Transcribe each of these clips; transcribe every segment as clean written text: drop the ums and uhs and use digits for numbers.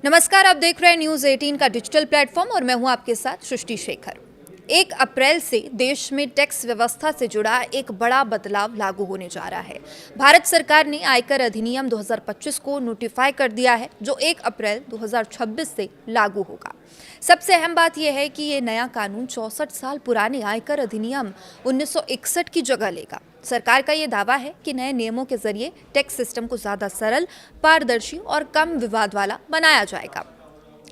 नमस्कार, आप देख रहे हैं न्यूज़ 18 का डिजिटल प्लेटफॉर्म और मैं हूं आपके साथ सृष्टि शेखर। 1 अप्रैल से देश में टैक्स व्यवस्था से जुड़ा एक बड़ा बदलाव लागू होने जा रहा है। भारत सरकार ने आयकर अधिनियम 2025 को नोटिफाई कर दिया है, जो 1 अप्रैल 2026 से लागू होगा। सबसे अहम बात यह है कि ये नया कानून 64 साल पुराने आयकर अधिनियम 1961 की जगह लेगा। सरकार का ये दावा है कि नए नियमों के जरिए टैक्स सिस्टम को ज़्यादा सरल, पारदर्शी और कम विवाद वाला बनाया जाएगा।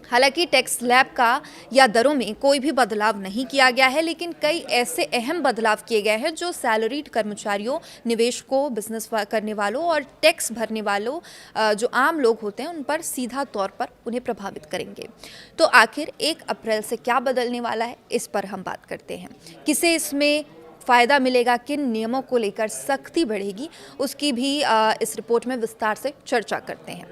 हालांकि टैक्स स्लैब का या दरों में कोई भी बदलाव नहीं किया गया है, लेकिन कई ऐसे अहम बदलाव किए गए हैं जो सैलरीड कर्मचारियों, निवेशकों, बिजनेस करने वालों और टैक्स भरने वालों जो आम लोग होते हैं उन पर सीधा तौर पर उन्हें प्रभावित करेंगे। तो आखिर 1 अप्रैल से क्या बदलने वाला है, इस पर हम बात करते हैं। किसे इसमें फ़ायदा मिलेगा, किन नियमों को लेकर सख्ती बढ़ेगी, उसकी भी इस रिपोर्ट में विस्तार से चर्चा करते हैं।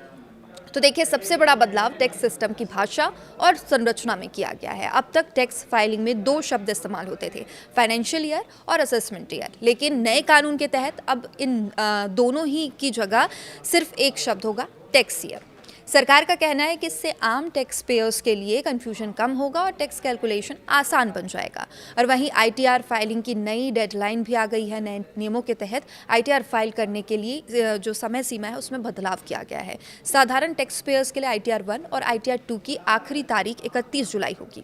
तो देखिए, सबसे बड़ा बदलाव टैक्स सिस्टम की भाषा और संरचना में किया गया है। अब तक टैक्स फाइलिंग में 2 शब्द इस्तेमाल होते थे, फाइनेंशियल ईयर और असेसमेंट ईयर, लेकिन नए कानून के तहत अब इन दोनों ही की जगह सिर्फ एक शब्द होगा, टैक्स ईयर। सरकार का कहना है कि इससे आम टैक्स पेयर्स के लिए कंफ्यूजन कम होगा और टैक्स कैलकुलेशन आसान बन जाएगा। और वहीं आईटीआर फाइलिंग की नई डेडलाइन भी आ गई है। नए नियमों के तहत आईटीआर फाइल करने के लिए जो समय सीमा है उसमें बदलाव किया गया है। साधारण टैक्स पेयर्स के लिए आईटीआर 1 और आईटीआर 2 की आखिरी तारीख 31 जुलाई होगी।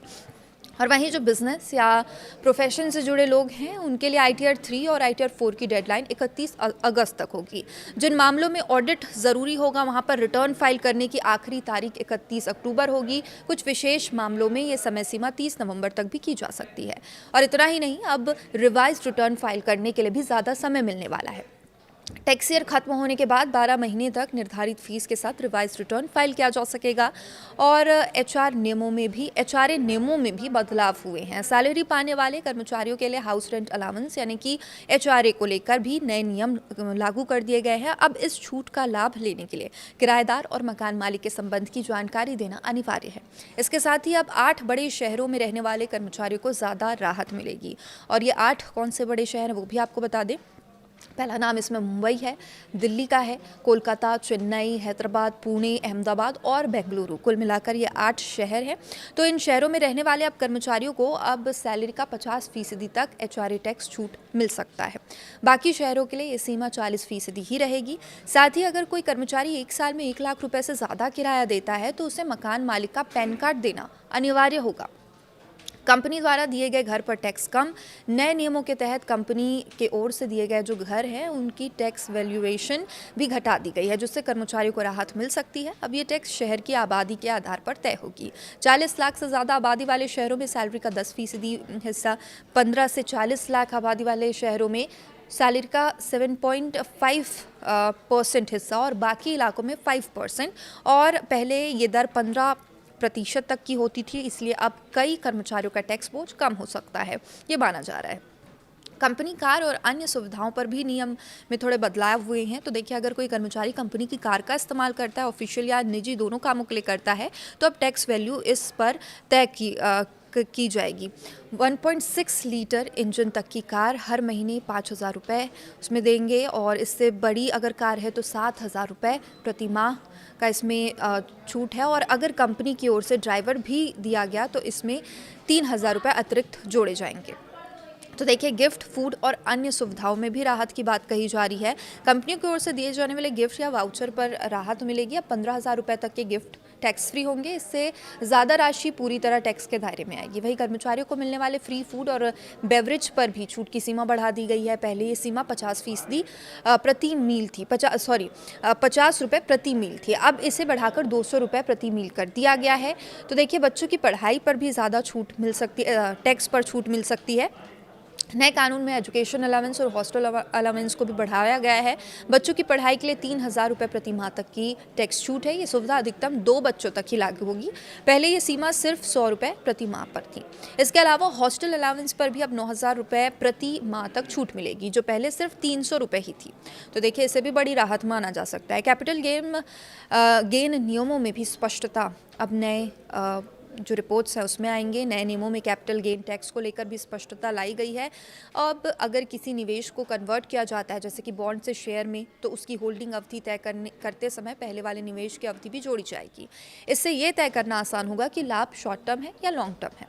और वहीं जो बिजनेस या प्रोफेशन से जुड़े लोग हैं उनके लिए आईटीआर 3 और आईटीआर 4 की डेडलाइन 31 अगस्त तक होगी। जिन मामलों में ऑडिट ज़रूरी होगा वहां पर रिटर्न फाइल करने की आखिरी तारीख 31 अक्टूबर होगी। कुछ विशेष मामलों में ये समय सीमा 30 नवंबर तक भी की जा सकती है। और इतना ही नहीं, अब रिवाइज रिटर्न फाइल करने के लिए भी ज़्यादा समय मिलने वाला है। टैक्स ईयर खत्म होने के बाद 12 महीने तक निर्धारित फीस के साथ रिवाइज रिटर्न फाइल किया जा सकेगा। और एचआरए नियमों में भी बदलाव हुए हैं। सैलरी पाने वाले कर्मचारियों के लिए हाउस रेंट अलाउंस यानी कि एचआरए को लेकर भी नए नियम लागू कर दिए गए हैं। अब इस छूट का लाभ लेने के लिए किराएदार और मकान मालिक के संबंध की जानकारी देना अनिवार्य है। इसके साथ ही अब 8 बड़े शहरों में रहने वाले कर्मचारियों को ज़्यादा राहत मिलेगी। और ये 8 कौन से बड़े शहर हैं वो भी आपको बता दें। पहला नाम इसमें मुंबई है, दिल्ली का है, कोलकाता, चेन्नई, हैदराबाद, पुणे, अहमदाबाद और बेंगलुरु। कुल मिलाकर ये 8 शहर हैं। तो इन शहरों में रहने वाले अब कर्मचारियों को अब सैलरी का 50% तक एचआरए टैक्स छूट मिल सकता है। बाकी शहरों के लिए ये सीमा 40% ही रहेगी। साथ ही अगर कोई कर्मचारी 1 साल में 1 लाख रुपए से ज़्यादा किराया देता है तो उसे मकान मालिक का पैन कार्ड देना अनिवार्य होगा। कंपनी द्वारा दिए गए घर पर टैक्स कम। नए नियमों के तहत कंपनी के ओर से दिए गए जो घर हैं उनकी टैक्स वैल्यूएशन भी घटा दी गई है, जिससे कर्मचारियों को राहत मिल सकती है। अब ये टैक्स शहर की आबादी के आधार पर तय होगी। 40 लाख से ज़्यादा आबादी वाले शहरों में सैलरी का 10% हिस्सा, 15 से 40 लाख आबादी वाले शहरों में सैलरी का 7.5% हिस्सा और बाकी इलाकों में 5%। और पहले ये दर 15% तक की होती थी, इसलिए अब कई कर्मचारियों का टैक्स बोझ कम हो सकता है, ये माना जा रहा है। कंपनी कार और अन्य सुविधाओं पर भी नियम में थोड़े बदलाव हुए हैं। तो देखिए, अगर कोई कर्मचारी कंपनी की कार का इस्तेमाल करता है, ऑफिशियल या निजी दोनों कामों के लिए करता है, तो अब टैक्स वैल्यू इस पर तय की जाएगी। 1.6 लीटर इंजन तक की कार हर महीने 5,000 रुपये उसमें देंगे। और इससे बड़ी अगर कार है तो 7,000 रुपये प्रति माह का इसमें छूट है। और अगर कंपनी की ओर से ड्राइवर भी दिया गया तो इसमें 3,000 रुपये अतिरिक्त जोड़े जाएंगे। तो देखिए, गिफ्ट, फूड और अन्य सुविधाओं में भी राहत की बात कही जा रही है। कंपनियों की ओर से दिए जाने वाले गिफ्ट या वाउचर पर राहत मिलेगी। अब 15,000 रुपये तक के गिफ्ट टैक्स फ्री होंगे। इससे ज़्यादा राशि पूरी तरह टैक्स के दायरे में आएगी। वही कर्मचारियों को मिलने वाले फ्री फूड और बेवरेज पर भी छूट की सीमा बढ़ा दी गई है। पहले ये सीमा 50% प्रति मील थी, 50 रुपये प्रति मील थी। अब इसे बढ़ाकर 200 रुपये प्रति मील कर दिया गया है। तो देखिए, बच्चों की पढ़ाई पर भी ज़्यादा छूट मिल सकती है, टैक्स पर छूट मिल सकती है। नए कानून में एजुकेशन अलाउंस और हॉस्टल अलाउंस को भी बढ़ाया गया है। बच्चों की पढ़ाई के लिए 3,000 रुपये प्रति माह तक की टैक्स छूट है। ये सुविधा अधिकतम 2 बच्चों तक ही लागू होगी। पहले ये सीमा सिर्फ 100 रुपये प्रति माह पर थी। इसके अलावा हॉस्टल अलाउंस पर भी अब 9,000 रुपये प्रति माह तक छूट मिलेगी, जो पहले सिर्फ 300 रुपये ही थी। तो देखिए, इसे भी बड़ी राहत माना जा सकता है। कैपिटल गेन नियमों में भी स्पष्टता अब नए जो रिपोर्ट्स हैं उसमें आएंगे। नए नियमों में कैपिटल गेन टैक्स को लेकर भी स्पष्टता लाई गई है। अब अगर किसी निवेश को कन्वर्ट किया जाता है जैसे कि बॉन्ड से शेयर में, तो उसकी होल्डिंग अवधि तय करते समय पहले वाले निवेश की अवधि भी जोड़ी जाएगी। इससे ये तय करना आसान होगा कि लाभ शॉर्ट टर्म है या लॉन्ग टर्म है।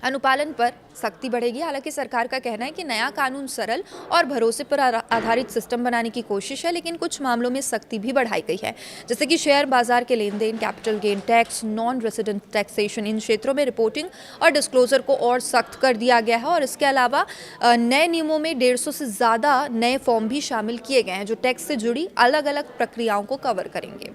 अनुपालन पर सख्ती बढ़ेगी। हालांकि सरकार का कहना है कि नया कानून सरल और भरोसे पर आधारित सिस्टम बनाने की कोशिश है, लेकिन कुछ मामलों में सख्ती भी बढ़ाई गई है, जैसे कि शेयर बाजार के लेन देन, capital gain tax, non resident taxation. इन क्षेत्रों में रिपोर्टिंग और डिस्क्लोजर को और सख्त कर दिया गया है। और इसके अलावा नए नियमों में 150 से ज़्यादा नए फॉर्म भी शामिल किए गए हैं जो टैक्स से जुड़ी अलग अलग प्रक्रियाओं को कवर करेंगे।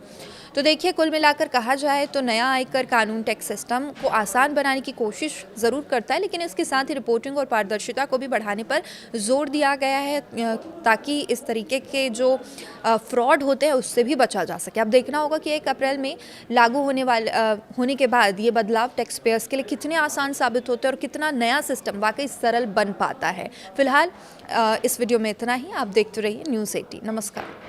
तो देखिए, कुल मिलाकर कहा जाए तो नया आयकर कानून टैक्स सिस्टम को आसान बनाने की कोशिश ज़रूर करता है, लेकिन इसके साथ ही रिपोर्टिंग और पारदर्शिता को भी बढ़ाने पर जोर दिया गया है, ताकि इस तरीके के जो फ्रॉड होते हैं उससे भी बचा जा सके। अब देखना होगा कि 1 अप्रैल में लागू होने के बाद ये बदलाव टैक्स पेयर्स के लिए कितने आसान साबित होते हैं और कितना नया सिस्टम वाकई सरल बन पाता है। फिलहाल इस वीडियो में इतना ही। आप देखते रहिए न्यूज़ 18। नमस्कार।